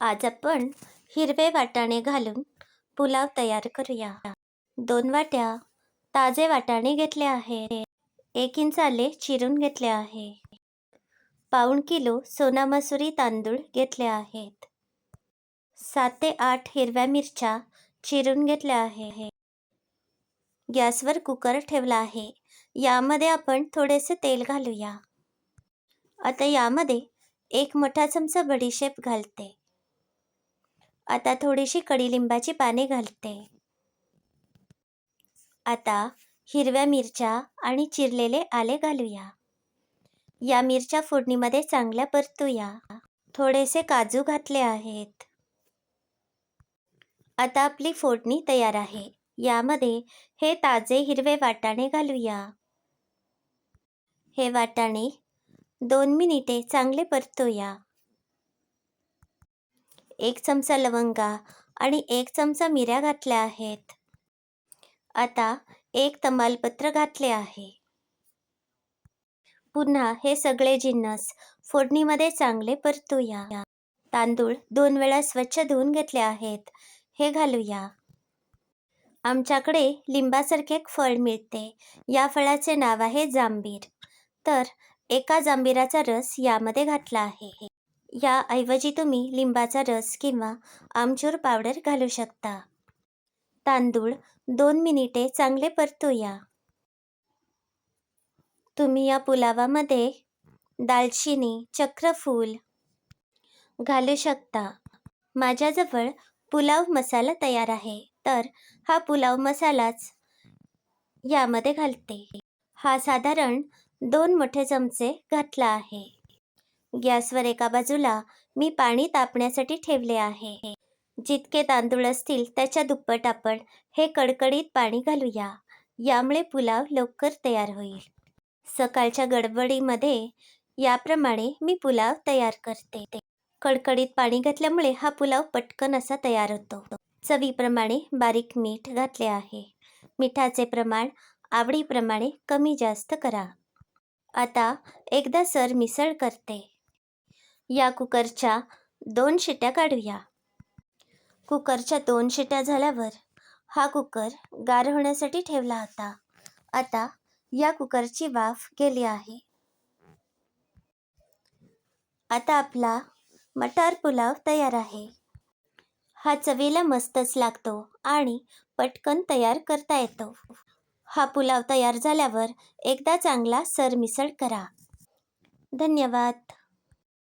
आज आपण हिरवे वाटाणे घालून पुलाव तयार करूया. 2 वाट्या ताजे वाटाणे घेतले आहे. 1 इंच आले चिरून घेतले आहे. पाऊण किलो सोना मसुरी तांदूळ घेतले आहेत. 7 ते 8 हिरव्या मिरच्या चिरून घेतल्या आहे. गॅसवर कुकर ठेवला आहे. यामध्ये आपण थोडेसे तेल घालूया. आता यामध्ये 1 मोठा चमचा बडीशेप घालते. आता थोडीशी कडीलिंबाची पाने घालते. आता हिरव्या मिरच्या आणि चिरलेले आले घालूया. या मिरच्या फोडणीमध्ये चांगल्या परतूया. थोडेसे काजू घातले आहेत. आता आपली फोडणी तयार आहे. यामध्ये हे ताजे हिरवे वाटाणे घालूया. हे वाटाणे 2 मिनिटे चांगले परतूया. 1 चमचा लवंगा आणि 1 चमचा मिऱ्या घातल्या आहेत. आता 1 तमालपत्र घातले आहे. पुन्हा हे सगळे जिन्नस फोडणीमध्ये चांगले परतूया. तांदूळ 2 वेळा स्वच्छ धुवून घेतले आहेत. हे घालूया. आमच्याकडे लिंबासारखे एक फळ मिळते. या फळाचे नाव आहे जांभीर. तर एका जांभीराचा रस यामध्ये घातला आहे. याऐवजी तुम्ही लिंबाचा रस किंवा आमचूर पावडर घालू शकता. तांदूळ 2 मिनिटे चांगले परतूया. तुम्ही या पुलावामध्ये दालचिनी, चक्रफूल घालू शकता. माझ्याजवळ पुलाव मसाला तयार आहे, तर हा पुलाव मसालाच यामध्ये घालते. हा साधारण 2 मोठे चमचे घातला आहे. गॅसवर एका बाजूला मी पाणी तापण्यासाठी ठेवले आहे. जितके तांदूळ असतील त्याच्या दुप्पट आपण हे कडकडीत पाणी घालूया. यामुळे पुलाव लवकर तयार होईल. सकाळच्या गडबडीमध्ये याप्रमाणे मी पुलाव तयार करते. कडकडीत पाणी घातल्यामुळे हा पुलाव पटकन असा तयार होतो. चवीप्रमाणे बारीक मीठ घातले आहे. मिठाचे प्रमाण आवडीप्रमाणे कमी जास्त करा. आता एकदा सरमिसळ करते. या कुकरच्या 2 शिट्या काढूया. कुकरच्या 2 शिट्या झाल्यावर हा कुकर गार होण्यासाठी ठेवला होता. आता या कुकरची वाफ गेली आहे. आता आपला मटार पुलाव तयार आहे. हा चवीला मस्तच लागतो आणि पटकन तयार करता येतो. हा पुलाव तयार झाल्यावर एकदा चांगला सरमिसळ करा. धन्यवाद.